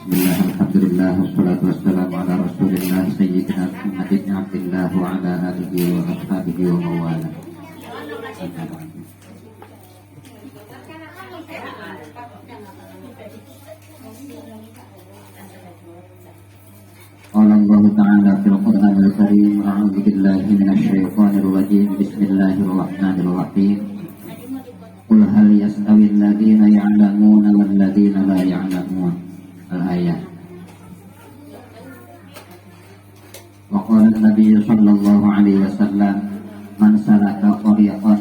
Bismillah, alhamdulillah, wassalatu wassalamu ala rasulillah sayyidina Muhammad ibn Abdillah wa ala alihi wa ashabihi wa mawala. Qala Allah Ta'ala fil Qur'anil Karim, a'udzu billahi minasy syaithanir rajim. Bismillahirrahmanirrahim. Qul hal yastawil ladzina ya'lamuna wal ladzina la ya'lamun. Al-ayat. Wa qala an-nabiy sallallahu alaihi wasallam, man salaka tariqan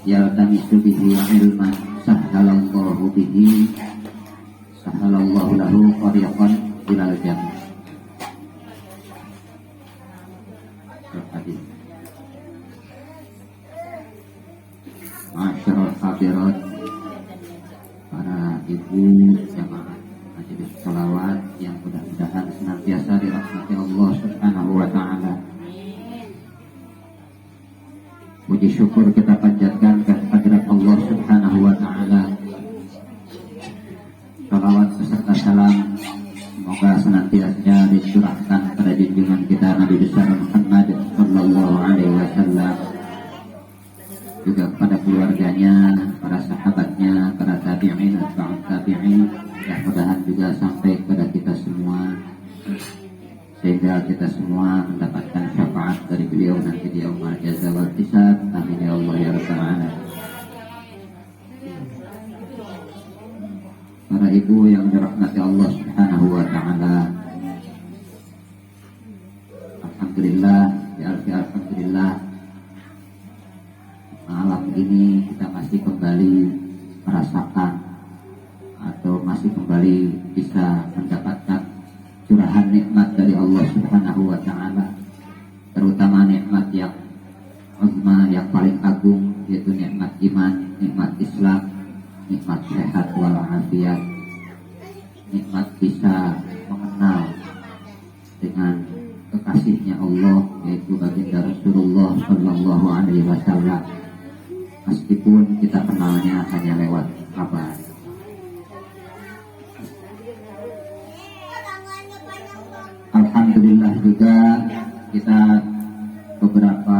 yaltamisu bihi ilman sahhalallahu lahu tariqan ilal jannah. Masyarul hadirat, para ibu jamaah majelis sholawat yang mudah-mudahan senantiasa dirahmati Allah Subhanahu wa Ta'ala. Puji syukur kita panjatkan kehadirat Allah Subhanahu wa Ta'ala. Sholawat beserta salam semoga senantiasa dicurahkan pada junjungan kita Nabi besar Muhammad sallallahu alaihi wasallam, juga kepada keluarganya, para sahabatnya, para tabi'in, atba'ut tabi'in, mudah-mudahan juga sampai kepada kita semua, sehingga kita semua mendapatkan syafaat dari beliau nanti di yaumul jaza wal hisab. Amin ya Allah ya rabbal alamin. Para ibu yang dirahmati Allah Subhanahu wa Ta'ala, alhamdulillah, ya alhamdulillah, malam ini kita masih kembali merasakan atau masih kembali bisa mendapatkan curahan nikmat dari Allah Subhanahu wa Ta'ala, terutama nikmat yang uzma, yang paling agung, yaitu nikmat iman, nikmat Islam, nikmat sehat walafiat, nikmat bisa mengenal dengan kekasihnya Allah, yaitu baginda Rasulullah sallallahu alaihi wasallam, meskipun kita kenalnya hanya lewat kabar. Alhamdulillah juga kita beberapa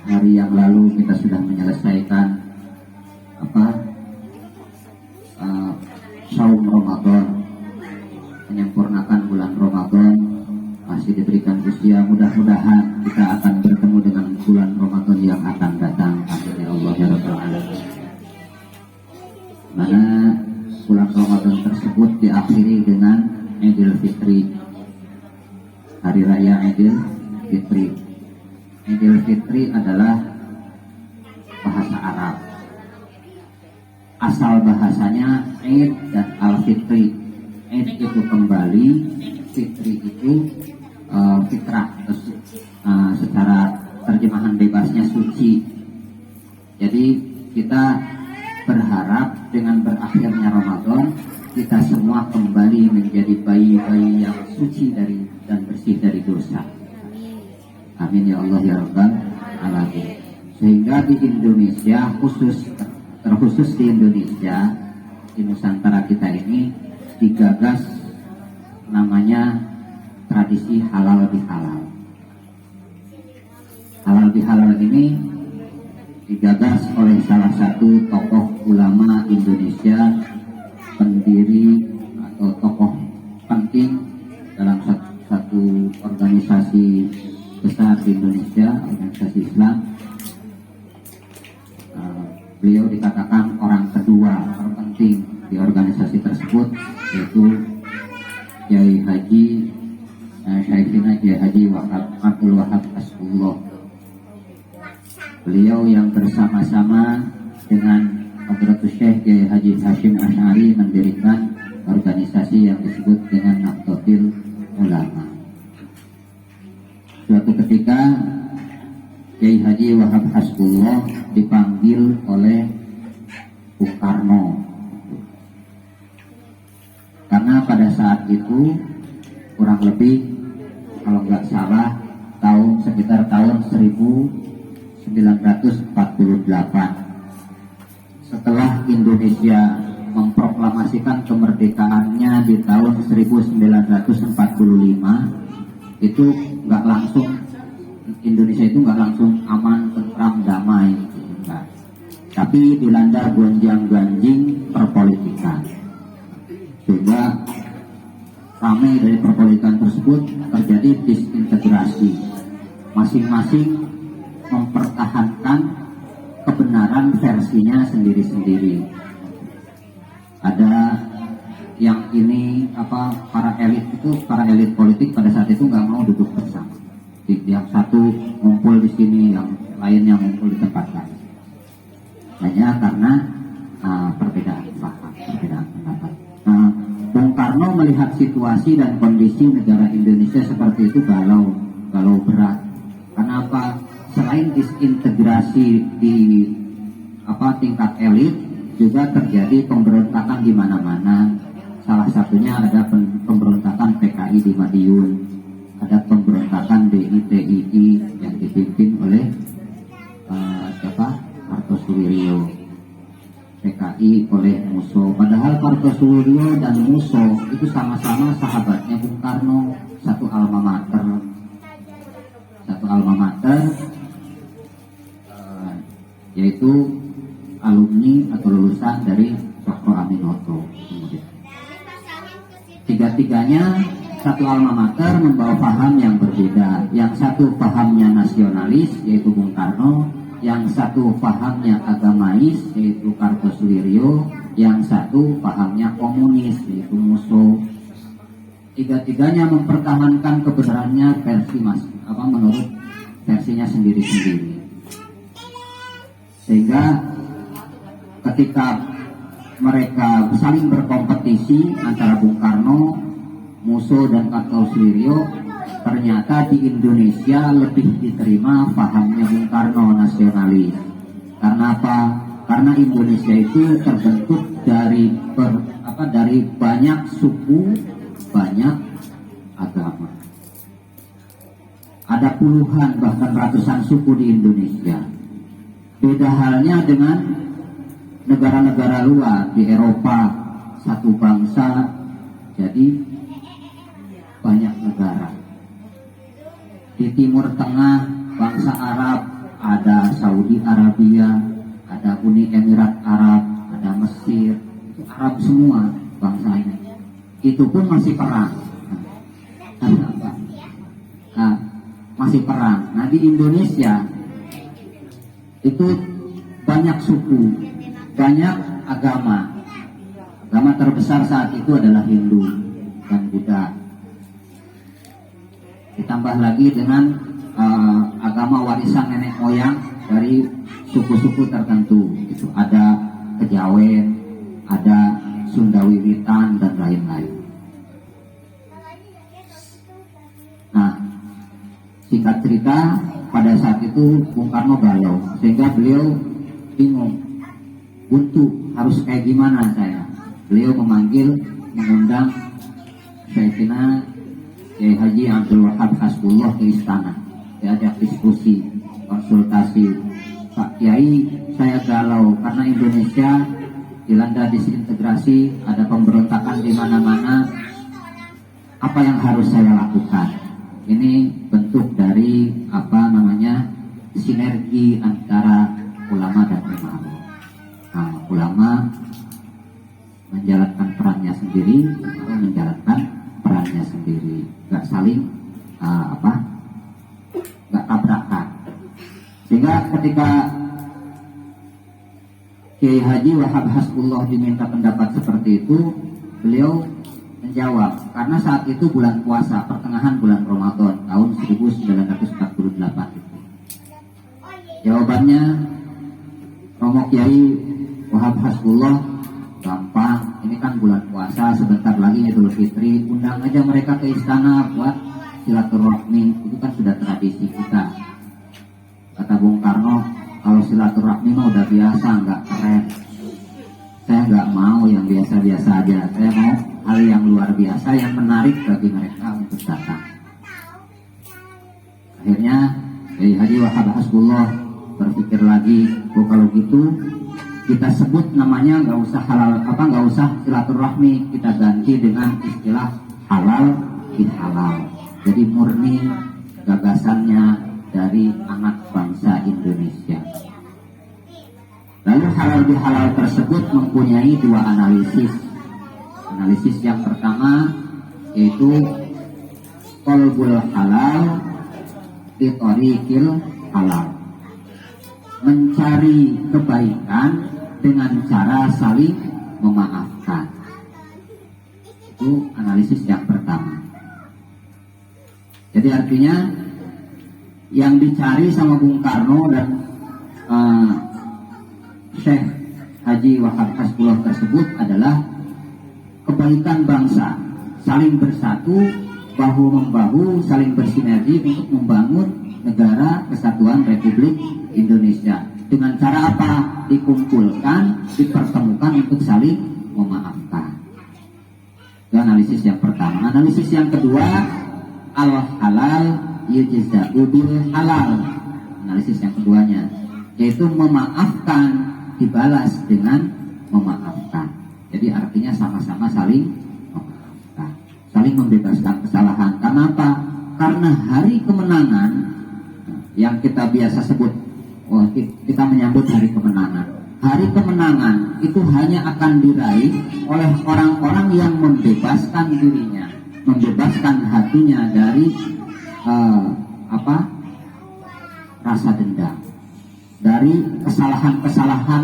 hari yang lalu kita sudah menyelesaikan saum Ramadan, menyempurnakan bulan Ramadan, masih diberikan usia, mudah-mudahan kita akan bertemu dengan bulan Ramadan yang akan datang. Amin ya Allah ya rabbal alamin. Mana bulan Ramadan tersebut diakhiri dengan Idul Fitri, hari raya Idul Fitri. Idul Fitri adalah bahasa Arab. Asal bahasanya Id dan Al-Fitri. Id itu kembali, Fitri itu fitrah, secara terjemahan bebasnya suci. Jadi kita berharap dengan berakhirnya Ramadan, kita semua kembali menjadi bayi-bayi yang suci dan bersih dari dosa. Amin ya Allah ya rabbal alamin. Sehingga di Indonesia, terkhusus di Indonesia, di Nusantara kita ini digagas namanya tradisi halal bihalal. Halal bihalal ini digagas oleh salah satu tokoh ulama Indonesia, pendiri atau tokoh penting dalam satu organisasi besar di Indonesia, organisasi Islam. Beliau dikatakan orang kedua terpenting di organisasi tersebut, yaitu Kiai Haji Syekhina Kiai Haji Abdul Wahab Asbullah. Beliau yang bersama-sama dengan Hadratus Syekh Kiai Haji Hashim Asy'ari mendirikan organisasi yang disebut dengan Nahdlatul Ulama. Suatu ketika Kiai Haji Wahab Hasbullah dipanggil oleh Bung Karno, karena pada saat itu kurang lebih kalau nggak salah sekitar tahun 1948, setelah Indonesia memproklamasikan kemerdekaannya di tahun 1945 itu nggak langsung, Indonesia itu nggak langsung aman, tentram, damai, enggak. Tapi dilanda gonjang-ganjing perpolitikan, sehingga ramai dari perpolitikan tersebut terjadi disintegrasi, masing-masing mempertahankan kebenaran versinya sendiri-sendiri. Ada yang ini para elit politik pada saat itu nggak mau duduk bersama. Yang satu ngumpul di sini, yang lainnya ngumpul di tempat lain. Hanya karena perbedaan paham, perbedaan pendapat. Bung Karno melihat situasi dan kondisi negara Indonesia seperti itu galau berat. Kenapa? Selain disintegrasi di tingkat elit, juga terjadi pemberontakan di mana-mana. Salah satunya ada pemberontakan PKI di Madiun, ada pemberontakan DITII yang dipimpin oleh Kartosuwiryo, PKI oleh Musso. Padahal Kartosuwiryo dan Musso itu sama-sama sahabatnya Bung Karno, satu alma mater, yaitu alumni atau lulusan dari Cokro Aminoto. Tiga-tiganya satu alma mater membawa paham yang berbeda. Yang satu pahamnya nasionalis, yaitu Bung Karno. Yang satu pahamnya agamais, yaitu Kartosuwiryo. Yang satu pahamnya komunis, yaitu Musso. Tiga-tiganya mempertahankan kebenarannya menurut versinya sendiri-sendiri. Sehingga ketika mereka saling berkompetisi antara Bung Karno, Musso dan Kartosuwiryo, ternyata di Indonesia lebih diterima pahamnya Bung Karno, nasionalis. Karena apa? Karena Indonesia itu terbentuk dari banyak suku, banyak agama. Ada puluhan bahkan ratusan suku di Indonesia. Beda halnya dengan negara-negara luar di Eropa, satu bangsa jadi banyak negara. Di Timur Tengah, bangsa Arab, ada Saudi Arabia, ada Uni Emirat Arab, ada Mesir, itu Arab semua bangsanya. Itu pun masih perang. Masih perang. Nah, di Indonesia itu banyak suku, banyak agama. Agama terbesar saat itu adalah Hindu dan Buddha. Ditambah lagi dengan agama warisan nenek moyang dari suku-suku tertentu. Itu ada Kejawen, ada Sunda Wiwitan dan lain-lain. Nah, singkat cerita, pada saat itu Bung Karno galau, sehingga beliau bingung, buntu, harus kayak gimana saya. Beliau mengundang Sayyidina Kiai Haji Abdul Wahab Hasbullah ke istana, diajak diskusi, konsultasi. Pak Kiai, saya galau karena Indonesia dilanda disintegrasi, ada pemberontakan di mana-mana. Apa yang harus saya lakukan? Ini bentuk dari sinergi antara ulama dan imam. Nah, ulama menjalankan perannya sendiri, imam menjalankan perannya sendiri, nggak saling nggak tabrakan. Sehingga ketika Kiai Haji Wahab Hasbullah diminta pendapat seperti itu, beliau menjawab, karena saat itu bulan puasa, pertengahan bulan Ramadan tahun 1948 itu. Jawabannya, Romo Kiai Wahab Hasbullah, gampang, ini kan bulan puasa, sebentar lagi Idul Fitri, undang aja mereka ke istana buat silaturahmi, itu kan sudah tradisi kita. Kata Bung Karno, kalau silaturahmi mah udah biasa, nggak keren. Saya nggak mau yang biasa-biasa aja, saya mau hal yang luar biasa yang menarik bagi mereka untuk datang. Akhirnya Kiai Haji Wahab Hasbullah berpikir lagi, kalau gitu kita sebut namanya nggak usah halal nggak usah silaturahmi, kita ganti dengan istilah halal bihalal. Jadi murni gagasannya dari anak bangsa Indonesia. Lalu halal bihalal tersebut mempunyai dua analisis. Analisis yang pertama yaitu qalbul halal bi thariqil halal, mencari kebaikan dengan cara saling memaafkan. Itu analisis yang pertama. Jadi artinya yang dicari sama Bung Karno dan Syekh Haji Wahab Hasbullah tersebut adalah kebaikan bangsa, saling bersatu, bahu-membahu, saling bersinergi untuk membangun negara kesatuan Republik Indonesia. Dengan cara apa? Dikumpulkan, dipertemukan untuk saling memaafkan. Itu analisis yang pertama. Analisis yang kedua, al-halal yujza'u bil halal. Analisis yang keduanya yaitu memaafkan dibalas dengan memaafkan. Jadi artinya sama-sama saling memaafkan, saling membebaskan kesalahan. Karena apa? Karena hari kemenangan yang kita biasa sebut, kita menyambut hari kemenangan. Hari kemenangan itu hanya akan diraih oleh orang-orang yang membebaskan dirinya, membebaskan hatinya dari rasa dendam, dari kesalahan-kesalahan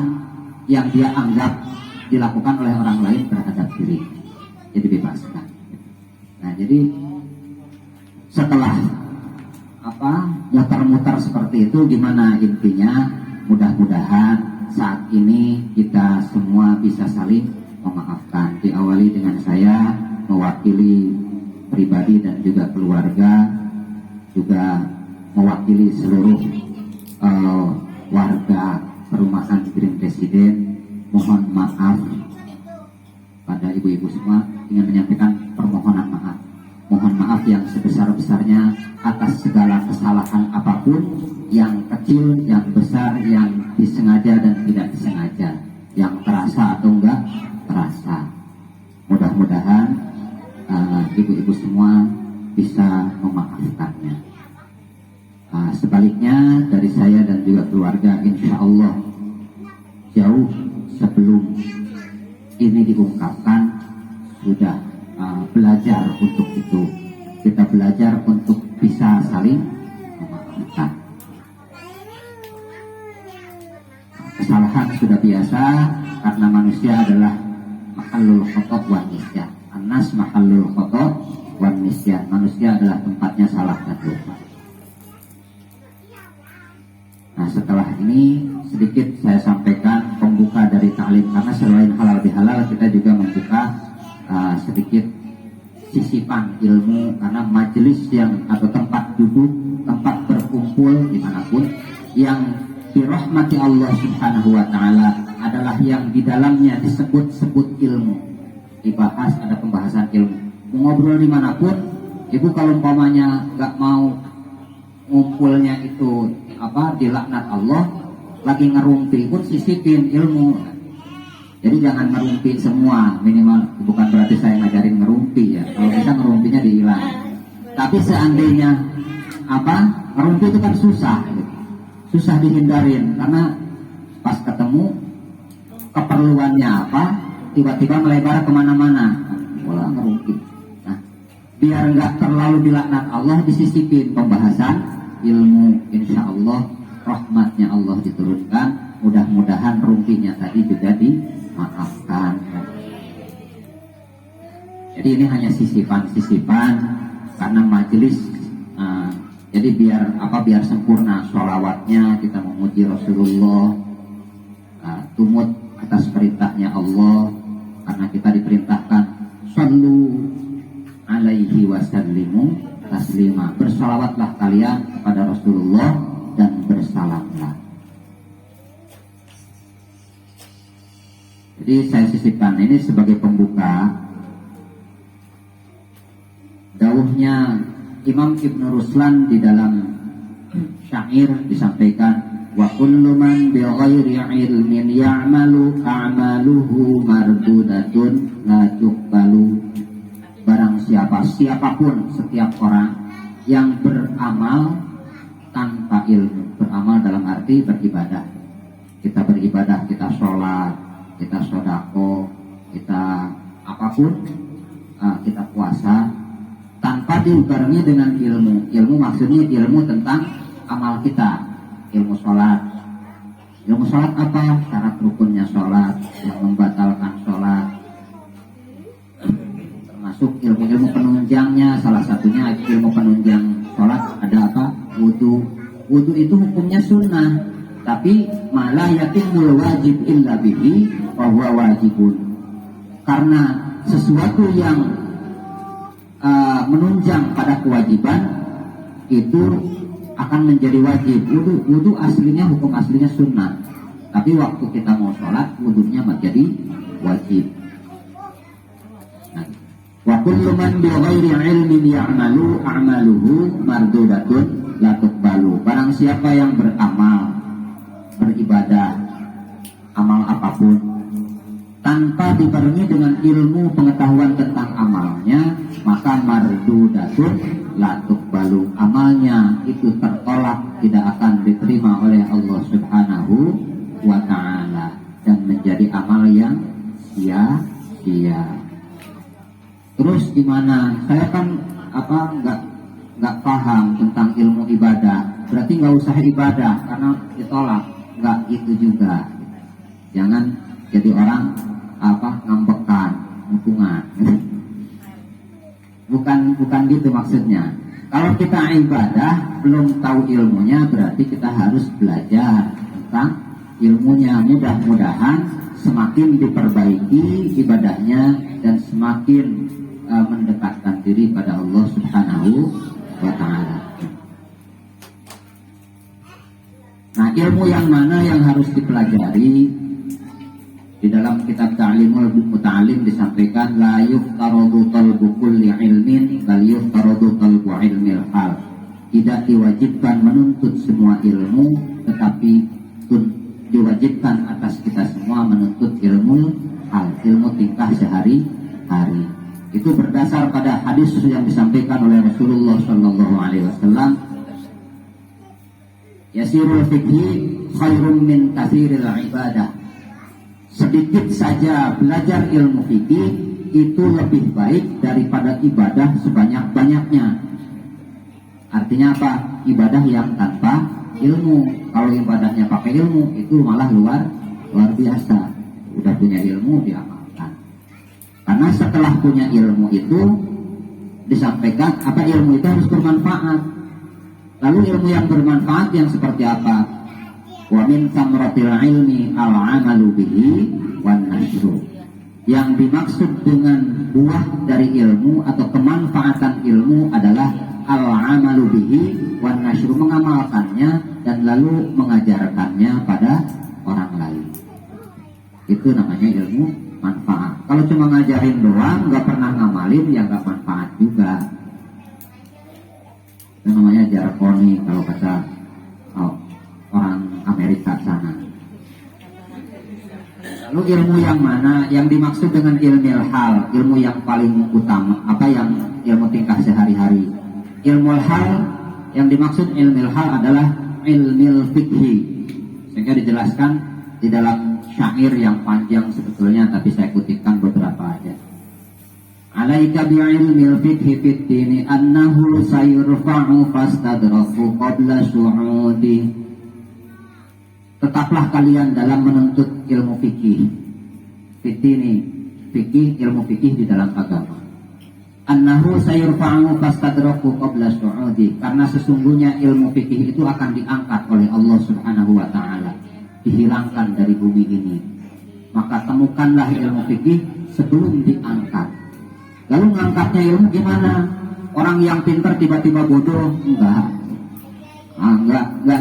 yang dia anggap dilakukan oleh orang lain terhadap diri. Jadi bebaskan. Nah, jadi setelah muter-muter seperti itu, gimana intinya? Mudah-mudahan saat ini kita semua bisa saling memaafkan. Diawali dengan saya mewakili pribadi dan juga keluarga, juga mewakili seluruh warga perumahan Green Presiden. Mohon maaf pada ibu-ibu semua, ingin menyampaikan permohonan maaf. Mohon maaf yang sebesar-besarnya atas segala kesalahan apapun, yang kecil, yang besar, yang disengaja dan tidak disengaja, yang terasa atau enggak terasa. Mudah-mudahan ibu-ibu semua bisa memaafkannya. Sebaliknya dari saya dan juga keluarga, insya Allah jauh sebelum ini diungkapkan sudah belajar untuk itu. Kita belajar untuk bisa saling memaafkan. Kesalahan sudah biasa karena manusia adalah mahallul khata' wan nisyan. Anas mahallul khata' wan nisyan. Manusia adalah tempatnya salah dan lupa. Nah, setelah ini sedikit saya sampaikan pembuka dari ta'lim, karena selain halal bihalal kita juga membuka sedikit sisipan ilmu, karena majelis yang atau tempat duduk, tempat berkumpul dimanapun yang dirahmati Allah Subhanahu wa ta'ala adalah yang di dalamnya disebut-sebut ilmu, dibahas, ada pembahasan ilmu. Mengobrol dimanapun, ibu kalau umpamanya nggak mau ngumpulnya itu dilaknat Allah, lagi ngerumpi pun sisipin ilmu. Jadi jangan ngerumpi semua, minimal bukan berarti saya ngajarin ngerumpi ya. Kalau bisa ngerumpinya dihilang. Tapi seandainya ngerumpi itu kan susah dihindarin, karena pas ketemu keperluannya tiba-tiba melebar kemana-mana. Wah, ngerumpi. Nah, biar nggak terlalu dilaknat Allah, disisipin pembahasan ilmu, insya Allah rahmatnya Allah diturunkan. Mudah-mudahan rumpinya tadi juga dimaafkan. Jadi ini hanya sisipan-sisipan karena majelis. Jadi biar sempurna sholawatnya, kita memuji Rasulullah, tumut atas perintahnya Allah, karena kita diperintahkan sallu alaihi wasallimu taslima, bersalawatlah kalian kepada Rasulullah dan bersalamlah. Jadi saya sisipkan ini sebagai pembuka. Dawuhnya Imam Ibn Ruslan di dalam syair disampaikan, wa kullu man bi ghairi ilmin ya'malu a'maluhu mardudatun la tuqbalu. Barang siapapun, setiap orang yang beramal tanpa ilmu, beramal dalam arti beribadah. Kita beribadah, kita sholat, kita sodako, kita apapun, kita puasa, tanpa dibarengi dengan ilmu. Ilmu maksudnya ilmu tentang amal kita. Ilmu sholat apa? Syarat rukunnya sholat, yang membatalkan sholat, termasuk ilmu-ilmu penunjangnya. Salah satunya ilmu penunjang sholat ada apa? Wudu. Wudu itu hukumnya sunnah, tapi malah yatimul wajib illa bihi wa huwa wajibun. Karena sesuatu yang menunjang pada kewajiban itu akan menjadi wajib. Wudu aslinya, hukum aslinya sunnah, tapi waktu kita mau sholat wudunya menjadi wajib. Wa kullu man bi ghairi ilmin ya'malu a'maluhu mardudatun la tuqbalu. Barang siapa yang beramal, beribadah, amal apapun, tanpa dibarengi dengan ilmu pengetahuan tentang amalnya, maka mardudatun la tuqbalu. Amalnya itu tertolak, tidak akan diterima oleh Allah Subhanahu wa ta'ala, dan menjadi amal yang sia-sia. Terus gimana? Saya kan nggak paham tentang ilmu ibadah, berarti nggak usah ibadah karena ditolak. Nggak gitu juga. Jangan jadi orang ngambekan, mutungan. Bukan gitu maksudnya. Kalau kita ibadah belum tahu ilmunya, berarti kita harus belajar tentang ilmunya. Mudah-mudahan semakin diperbaiki ibadahnya dan semakin mendekatkan diri pada Allah Subhanahu wa ta'ala. Nah, ilmu yang mana yang harus dipelajari? Di dalam kitab Ta'limul Muta'alim disampaikan la yuftaradu talbu kulli ilmin bal yuftaradu talbu ilmil hal. Tidak diwajibkan menuntut semua ilmu, tetapi diwajibkan atas kita semua menuntut ilmu hal, ilmu tingkah sehari-hari. Itu berdasar pada hadis yang disampaikan oleh Rasulullah sallallahu alaihi wasallam, yasirul fikhi khairum min katsiril ibadah. Sedikit saja belajar ilmu fikih itu lebih baik daripada ibadah sebanyak-banyaknya. Artinya apa? Ibadah yang tanpa ilmu. Kalau ibadahnya pakai ilmu itu malah luar biasa. Udah punya ilmu diamalkan. Karena setelah punya ilmu itu disampaikan ilmu itu harus bermanfaat. Lalu ilmu yang bermanfaat yang seperti apa? Wa min samratil ilmi al-amalu bihi wan nashru. Yang dimaksud dengan buah dari ilmu atau kemanfaatan ilmu adalah al-amalu bihi wan nashru, mengamalkannya dan lalu mengajarkannya pada orang lain. Itu namanya ilmu manfaat. Kalau cuma ngajarin doang, nggak pernah ngamalin, ya nggak manfaat juga. Itu namanya jargoni kalau kata orang Amerika sana. Lalu ilmu yang mana? Yang dimaksud dengan ilmu hal, ilmu yang paling utama, yang ilmu tingkah sehari-hari. Ilmu hal yang dimaksud ilmu hal adalah ilmu fikih. Sehingga dijelaskan di dalam syair yang panjang sebetulnya, tapi saya kutipkan beberapa aja. Alaika bi'ilmil fikhi fid dini annahu sayurfa'u fastadrafu qabla su'udi. Tetaplah kalian dalam menuntut ilmu fikih. Fikih, ilmu fikih di dalam agama. Annahu sayurfa'u fastadrafu qabla su'udi. Karena sesungguhnya ilmu fikih itu akan diangkat oleh Allah Subhanahu wa ta'ala, dihilangkan dari bumi ini. Maka temukanlah ilmu fikih sebelum diangkat. Lalu ngangkatnya ilmu gimana? Orang yang pintar tiba-tiba bodoh? Enggak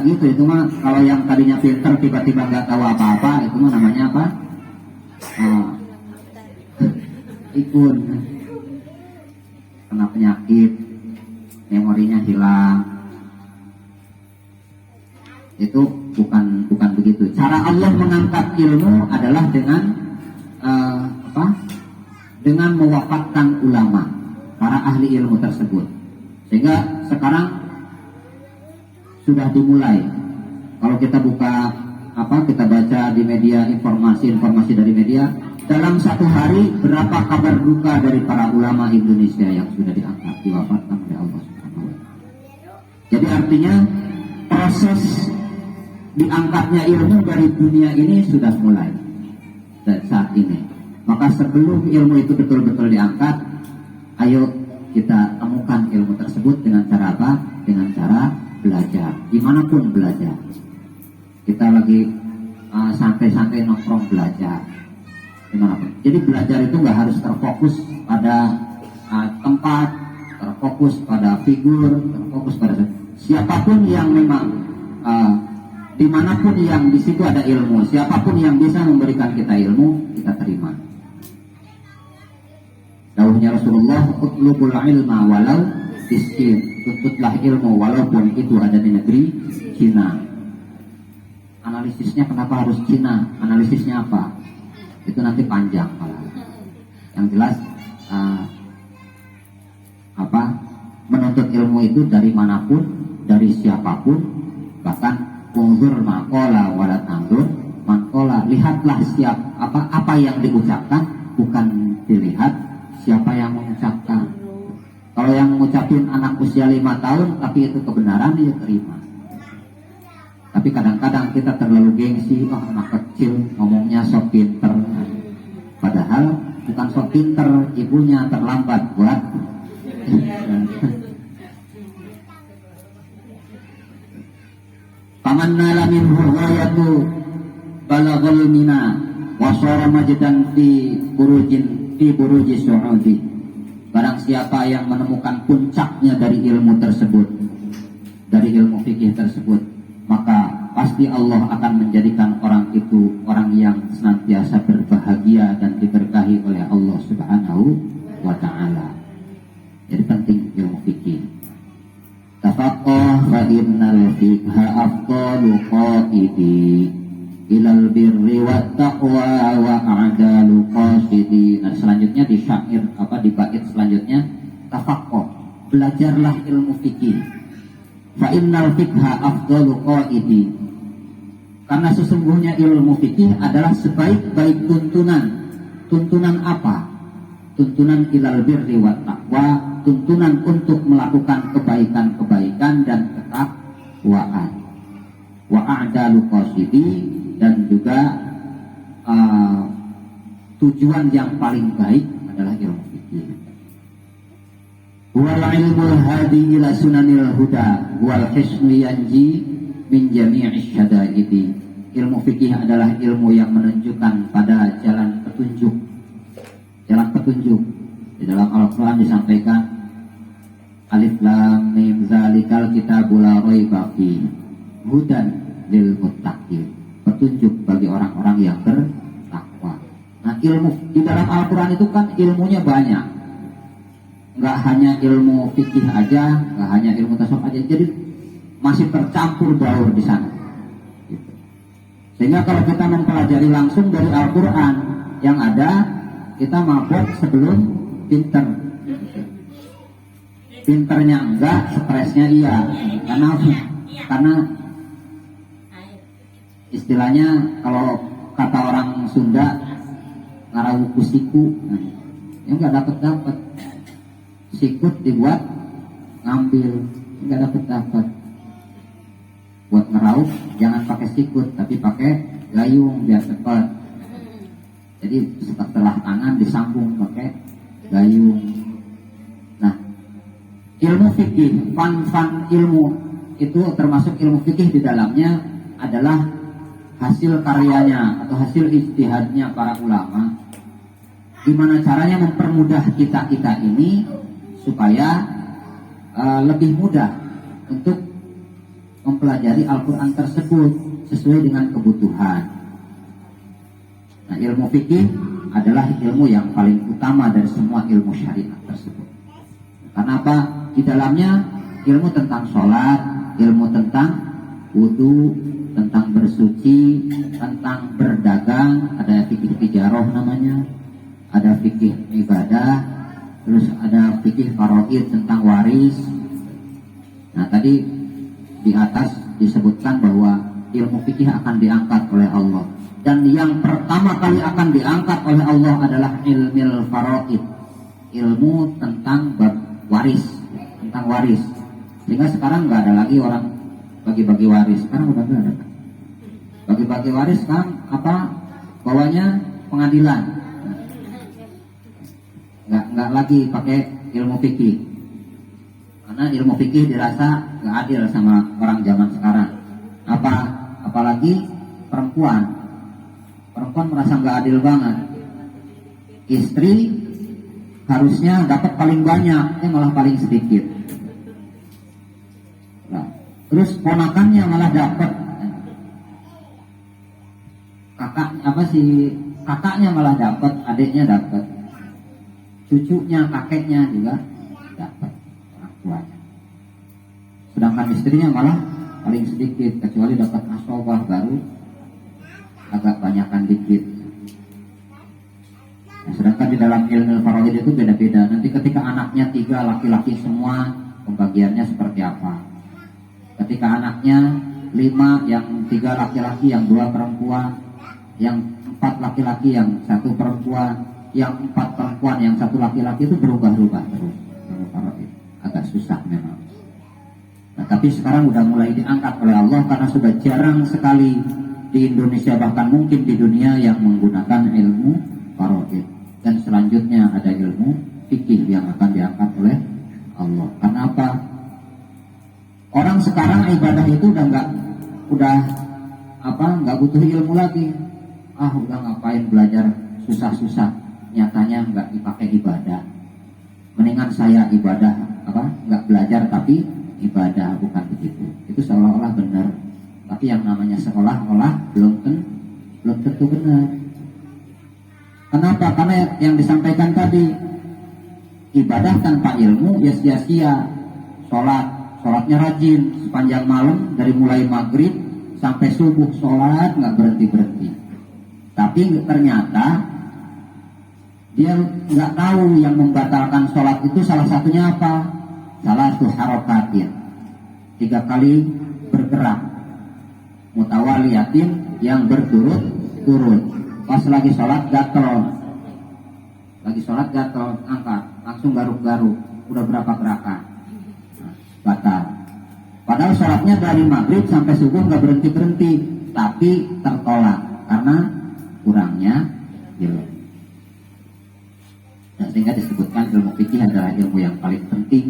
gitu. Itu mah kalau yang tadinya pintar tiba-tiba nggak tahu apa-apa, itu mah namanya apa? Ikut kena penyakit, memorinya hilang. Itu bukan begitu. Cara Allah mengangkat ilmu adalah dengan dengan mewafatkan ulama, para ahli ilmu tersebut. Sehingga sekarang sudah dimulai. Kalau kita kita baca di media, informasi dari media, dalam satu hari berapa kabar duka dari para ulama Indonesia yang sudah diangkat, diwafatkan oleh Allah Subhanahu wa Ta'ala. Jadi artinya proses diangkatnya ilmu dari dunia ini sudah mulai saat ini. Maka sebelum ilmu itu betul-betul diangkat, ayo kita temukan ilmu tersebut dengan cara apa? Dengan cara belajar, dimanapun belajar. Kita lagi santai-santai nongkrong belajar, dimanapun. Jadi belajar itu nggak harus terfokus pada tempat, terfokus pada figur, terfokus pada siapapun yang memang dimanapun yang di situ ada ilmu, siapapun yang bisa memberikan kita ilmu, kita terima. Dawuhnya Rasulullah, utlubul ilma walau biskin, tuntutlah ilmu walaupun itu ada di negeri Cina. Analisisnya kenapa harus Cina? Analisisnya apa? Itu nanti panjang malah. Yang jelas menuntut ilmu itu dari manapun, dari siapapun, bahkan unzur maqala wala tanzur maqala, lihatlah apa yang diucapkan, bukan dilihat siapa yang mengucapkan. Kalau yang mengucapin anak usia 5 tahun tapi itu kebenaran, dia terima. Tapi kadang-kadang kita terlalu gengsi, anak kecil ngomongnya sok pinter. Padahal bukan sok pinter, ibunya terlambat buat Paman nala minhu ghayatu balaghal mina wa sara majdan fi buruji su'udi. Barang siapa yang menemukan puncaknya dari ilmu tersebut, dari ilmu fikih tersebut, maka pasti Allah akan menjadikan orang itu orang yang senantiasa berbahagia dan diberkahi oleh Allah Subhanahu wa Ta'ala. Jadi penting ilmu fikih. Tafaqah fa innal fiqha afdalu qaidi ilal birri wat taqwa wa a'dalu qasidi. Nah, selanjutnya di syair di bait selanjutnya, tafaqah, belajarlah ilmu fikih. Fa innal fiqha afdalu qaidi, karena sesungguhnya ilmu fikih adalah sebaik-baik tuntunan. Tuntunan apa? Tuntunan ilal birri wat taqwa, tuntunan untuk melakukan kebaikan-kebaikan dan ketakwaan. Wa a'dalu qasidi, dan juga tujuan yang paling baik adalah ilmu fikih. Wal ilmul hadi ila sunanil huda wal hisnu yanji min jami'is syada'idi. Ilmu fikih adalah ilmu yang menunjukkan pada jalan petunjuk. Jalan petunjuk. Di dalam Al-Quran disampaikan, Alif lam mim zalikal kitabul la raiba fihi hudan lil muttaqin, petunjuk bagi orang-orang yang bertakwa. Nah, ilmu di dalam Al-Quran itu kan ilmunya banyak, nggak hanya ilmu fikih aja, nggak hanya ilmu tasawuf aja, jadi masih tercampur baur di sana. Gitu. Sehingga kalau kita mempelajari langsung dari Al-Quran, yang ada kita mabok sebelum pinter. Pinternya enggak, stresnya iya. Karena istilahnya kalau kata orang Sunda, ngarawu kusiku, ya nggak dapat. Sikut dibuat ngambil, nggak dapat. Buat ngeraup jangan pakai sikut, tapi pakai gayung biar cepat. Jadi setelah tangan disambung pakai gayung. Nah, ilmu fikih, fan ilmu itu termasuk ilmu fikih, di dalamnya adalah hasil karyanya atau hasil ijtihadnya para ulama. Gimana caranya mempermudah kita ini supaya lebih mudah untuk mempelajari Al-Quran tersebut sesuai dengan kebutuhan. Nah, ilmu fikih adalah ilmu yang paling utama dari semua ilmu syariat tersebut. Karena apa? Di dalamnya ilmu tentang sholat, ilmu tentang wudu, tentang bersuci, tentang berdagang, ada fikih tijaroh namanya, ada fikih ibadah, terus ada fikih faraid tentang waris. Nah tadi di atas disebutkan bahwa ilmu fikih akan diangkat oleh Allah, dan yang pertama kali akan diangkat oleh Allah adalah ilmu faraid, ilmu tentang waris, tentang waris. Sehingga sekarang nggak ada lagi orang bagi-bagi waris, sekarang udah nggak ada. Bagi-bagi waris sekarang apa? Bawanya pengadilan. Nggak lagi pakai ilmu fikih, karena ilmu fikih dirasa nggak adil sama orang zaman sekarang. Apalagi perempuan merasa nggak adil banget. Istri harusnya dapat paling banyak, malah paling sedikit. Nah, terus ponakannya malah dapat, kakaknya malah dapat, adiknya dapat, cucunya, kakeknya juga dapat, orang tuanya. Sedangkan istrinya malah paling sedikit, kecuali dapat asobah baru agak banyakan dikit. Nah, sedangkan di dalam ilmu faraid itu beda-beda. Nanti ketika anaknya 3 laki-laki semua, pembagiannya seperti apa? Ketika anaknya 5, yang 3 laki-laki, yang 2 perempuan, yang 4 laki-laki, yang 1 perempuan, yang 4 perempuan, yang 1 laki-laki, itu berubah-ubah terus. Agak susah memang. Nah, tapi sekarang udah mulai diangkat oleh Allah karena sudah jarang sekali di Indonesia, bahkan mungkin di dunia, yang menggunakan ilmu faraid. Dan selanjutnya ada ilmu fikih yang akan diangkat oleh Allah. Karena apa? Orang sekarang ibadah itu udah nggak butuh ilmu lagi. Udah ngapain belajar susah-susah, nyatanya nggak dipakai ibadah. Mendingan saya ibadah nggak belajar tapi ibadah, bukan begitu. Itu seolah-olah benar, tapi yang namanya seolah-olah belum tentu benar. Kenapa? Karena yang disampaikan tadi, ibadah tanpa ilmu ya sia-sia. Sholatnya rajin sepanjang malam, dari mulai maghrib sampai subuh sholat nggak berhenti. Tapi ternyata dia nggak tahu yang membatalkan sholat itu salah satunya apa? Salah satu harokatin, 3 kali bergerak, mutawaliyatin, yang berturut-turut. Pas lagi sholat gatel, angkat, langsung garuk-garuk, udah berapa gerakan, batal. Padahal sholatnya dari maghrib sampai subuh nggak berhenti, tapi tertolak karena kurangnya ilmu. Nah, sehingga disebutkan ilmu fikih adalah ilmu yang paling penting.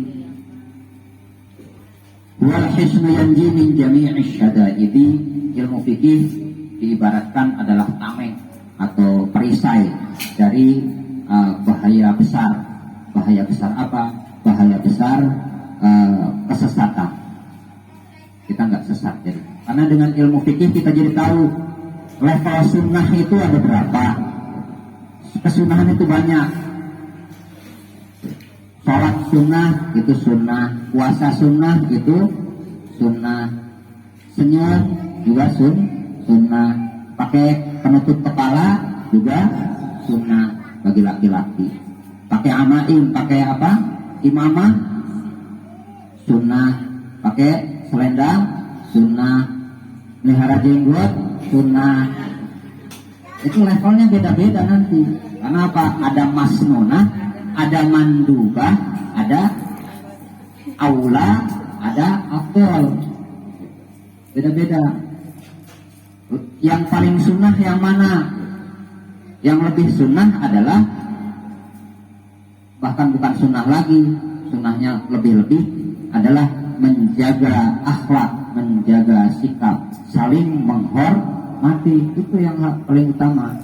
Wal hisnu yanji min jami'i syada'idi, ilmu fikih diibaratkan adalah tameng atau perisai dari bahaya besar. Bahaya besar apa? Bahaya besar kesesatan. Kita nggak sesat jadi. Karena dengan ilmu fikih kita jadi tahu level sunnah itu ada berapa. Kesunahan itu banyak. Sholat sunnah itu sunnah, puasa sunnah itu sunnah, senyum juga sunnah, pakai penutup kepala juga sunnah bagi laki-laki, pakai amaim, pakai imamah sunnah, pakai selendang sunnah, melihara jenggot sunnah. Itu levelnya beda-beda nanti. Karena apa? Ada masnunah, ada mandubah, ada aula, ada afdol. Beda-beda. Yang paling sunnah yang mana? Yang lebih sunnah adalah, bahkan bukan sunnah lagi, sunnahnya lebih-lebih adalah menjaga akhlak, menjaga sikap, saling menghormati. Itu yang paling utama.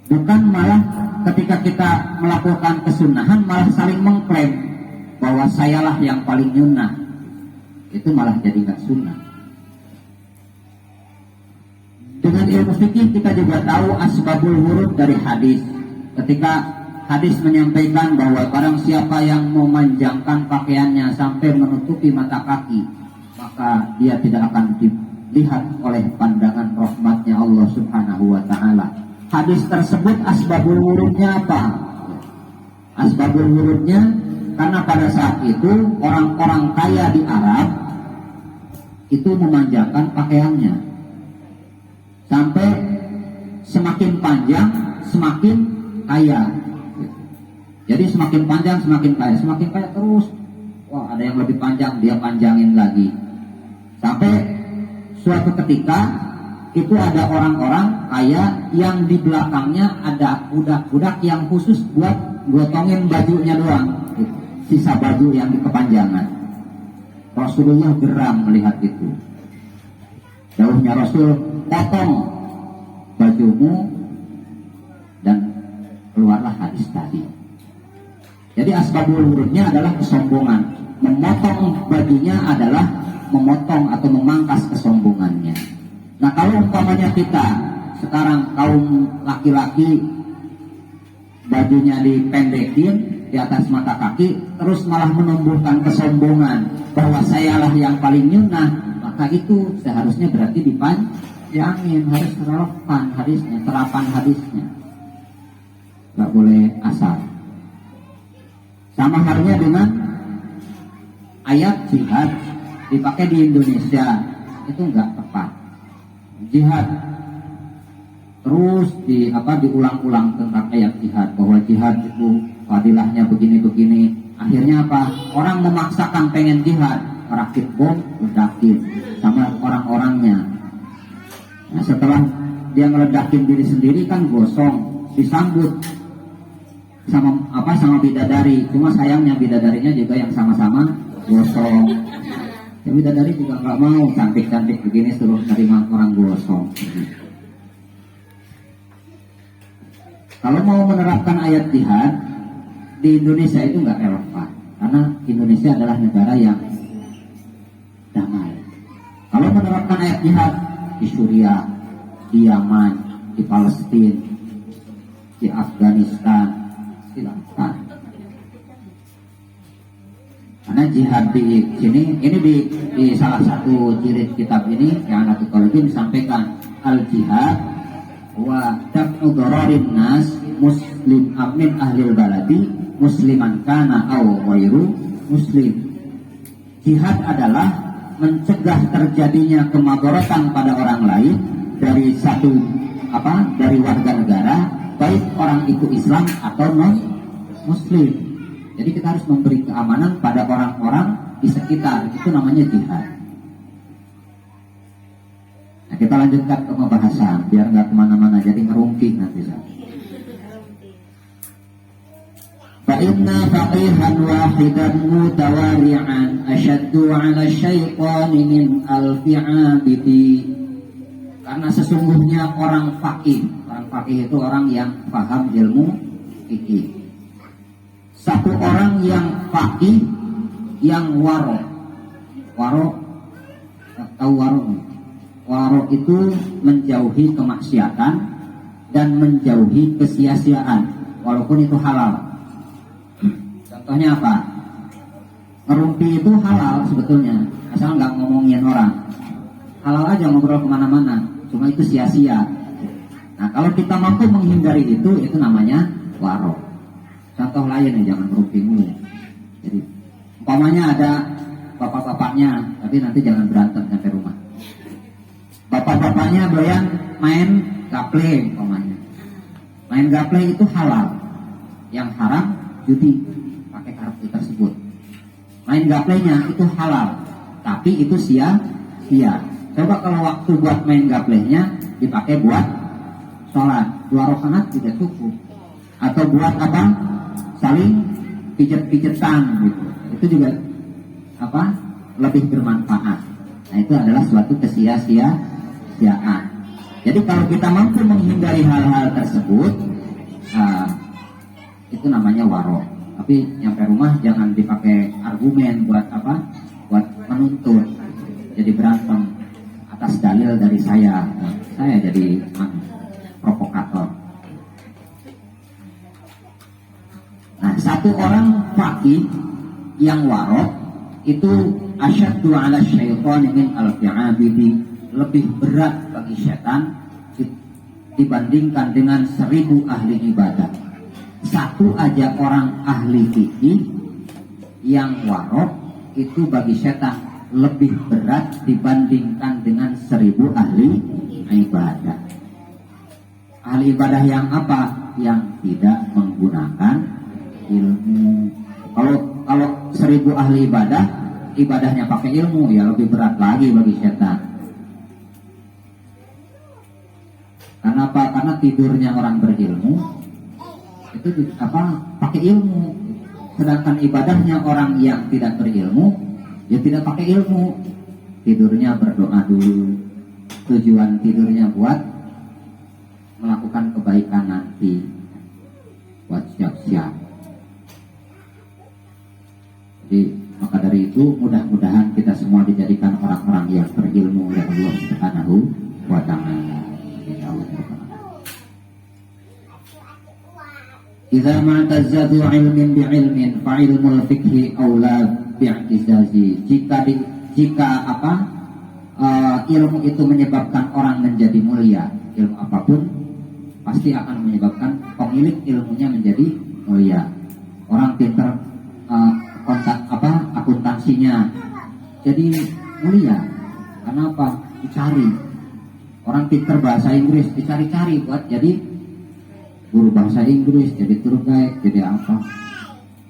Bukan malah ketika kita melakukan kesunahan malah saling mengklaim bahwa sayalah yang paling sunnah. Itu malah jadi nggak sunnah. Dengan ilmu fikih kita juga tahu asbabul wurud dari hadis. Ketika hadis menyampaikan bahwa barang siapa yang memanjangkan pakaiannya sampai menutupi mata kaki, maka maka dia tidak akan dilihat oleh pandangan rahmatnya Allah Subhanahu wa ta'ala. Hadis tersebut asbabul wurudnya apa? Asbabul wurudnya karena pada saat itu orang-orang kaya di Arab itu memanjangkan pakaiannya sampai semakin panjang semakin kaya. Jadi semakin panjang semakin kaya terus. Wah, ada yang lebih panjang, dia panjangin lagi. Sampai suatu ketika itu ada orang-orang kaya yang di belakangnya ada budak-budak yang khusus buat gotongin bajunya doang, sisa baju yang kepanjangan. Rasulullah geram melihat itu. Jauhnya Rasul, potong bajumu, dan keluarlah hadis tadi. Jadi asbabul wurudnya adalah kesombongan. Memotong bajunya adalah memotong atau memangkas kesombongannya. Nah, kalau umpamanya kita sekarang kaum laki-laki bajunya dipendekin di atas mata kaki, terus malah menumbuhkan kesombongan bahwa sayalah yang paling nyunah, maka itu seharusnya berarti dipanjangin, harus relevan hadisnya, terapan hadisnya, nggak boleh asal. Sama halnya dengan ayat jihad dipakai di Indonesia, itu nggak tepat. Jihad terus diulang-ulang tentang ayat jihad, bahwa jihad itu fadilahnya begini-begini. Akhirnya apa? Orang memaksakan pengen jihad, merakit bom, ledakin sama orang-orangnya. Nah, setelah dia ngeledakin diri sendiri kan gosong, disambut sama bidadari. Cuma sayangnya bidadarinya juga yang sama-sama gosong. Ya, bidadari juga nggak mau cantik-cantik begini suruh nerima orang gosong. Kalau mau menerapkan ayat jihad di Indonesia itu nggak relevan, karena Indonesia adalah negara yang damai. Kalau menerapkan ayat jihad di Suriah, di Yaman, di Palestina, di Afghanistan, silakan. Karena jihad di sini, ini di salah satu jilid kitab ini yang Nabi Qalbin disampaikan, al jihad wa daf'u dararin nas muslim amin ahlil baladi musliman kana aw ghairu muslim. Jihad adalah mencegah terjadinya kemadharatan pada orang lain dari dari warga negara, baik orang itu Islam atau non muslim. Jadi kita harus memberi keamanan pada orang-orang di sekitar, itu namanya jihad. Nah, kita lanjutkan ke pembahasan biar nggak kemana-mana, jadi ngerungking nanti. Fa'inna faqihan wahidan mutawari'an asyaddu 'ala syaitani min alfi 'abidi. Karena sesungguhnya orang faqih itu orang yang paham ilmu fikih. Satu orang yang faqih, yang waro tahu waro? Waro itu menjauhi kemaksiatan dan menjauhi kesia-siaan, walaupun itu halal. Contohnya apa? Ngerumpi itu halal sebetulnya, asal nggak ngomongin orang. Halal aja ngobrol kemana-mana, cuma itu sia-sia. Nah, kalau kita mampu menghindari itu namanya waro. Contoh lain nih, jangan ngerumpi mulu. Jadi, umpamanya ada bapak-bapaknya, tapi nanti jangan berantem sampai rumah. Bapak-bapaknya doyan main gaple, umpamanya. Main gaple itu halal. Yang haram judi pakai kartu tersebut. Main gaplenya itu halal, tapi itu sia-sia. Coba kalau waktu buat main gaplenya dipakai buat sholat, 2 rakaat tidak cukup. Atau buat apa? Saling pijet-pijetan gitu. Itu juga lebih bermanfaat. Nah, itu adalah suatu kesia-siaan. Jadi kalau kita mampu menghindari hal-hal tersebut, itu namanya waro. Tapi nyampe rumah jangan dipakai argumen buat buat menuntut. Jadi berantem atas dalil dari saya. Saya jadi provokator. Nah, satu orang faqih yang waro itu asyaddu 'ala syaitani min alfi 'abidi, lebih berat bagi setan dibandingkan dengan 1000 ahli ibadah. Satu aja orang ahli fikih yang warok itu bagi setan lebih berat dibandingkan dengan 1000 ahli ibadah. Ahli ibadah yang apa? Yang tidak menggunakan ilmu. Kalau 1000 ahli ibadah, ibadahnya pakai ilmu, ya lebih berat lagi bagi setan. Kenapa? Karena tidurnya orang berilmu itu pakai ilmu. Sedangkan ibadahnya orang yang tidak berilmu, ya tidak pakai ilmu. Tidurnya berdoa dulu. Tujuan tidurnya buat melakukan kebaikan nanti, buat siap-siap. Jadi maka dari itu mudah-mudahan kita semua dijadikan orang-orang yang berilmu oleh Allah Subhanahu wa Ta'ala. Idza ma'tazadu ilmin bi'ilmin fa ilmul fikhi aula bi'tizazi. Jika ilmu itu menyebabkan orang menjadi mulia, ilmu apapun pasti akan menyebabkan pemilik ilmunya menjadi mulia. Orang pintar akuntansinya jadi mulia. Karena apa? Dicari. Orang pintar bahasa Inggris dicari-cari buat jadi guru bahasa Inggris, jadi tour guide, jadi apa?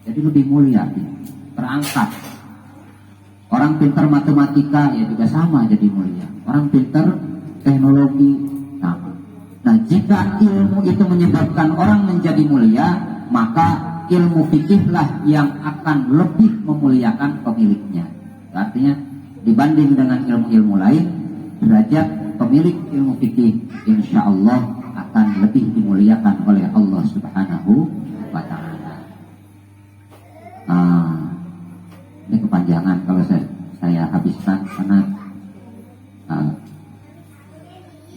Jadi lebih mulia, terangkat. Orang pintar matematika ya juga sama jadi mulia. Orang pintar teknologi sama. Nah, jika ilmu itu menyebabkan orang menjadi mulia, maka ilmu fikihlah yang akan lebih memuliakan pemiliknya. Artinya dibanding dengan ilmu-ilmu lain, derajat pemilik ilmu fikih insya Allah akan lebih dimuliakan oleh Allah Subhanahu wa Ta'ala. Ini kepanjangan kalau saya habiskan karena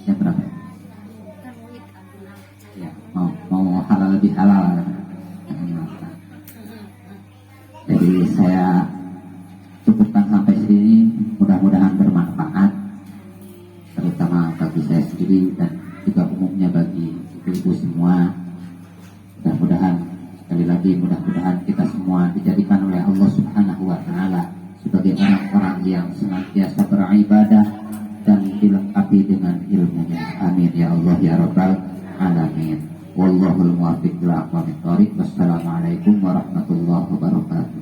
jam berapa? Ya, mau halal lebih halal. Jadi saya cukupkan sampai sini, mudah-mudahan bermanfaat terutama bagi saya sendiri dan juga umumnya bagi ibu-ibu semua. Mudah-mudahan, sekali lagi mudah-mudahan kita semua dijadikan oleh Allah Subhanahu wa Ta'ala sebagai orang-orang yang senantiasa beribadah dan dilengkapi dengan ilmunya. Amin ya Allah ya Rabbal alamin. Wallahul muwaffiq ila aqwamit thoriq. Wassalamualaikum warahmatullahi wabarakatuh.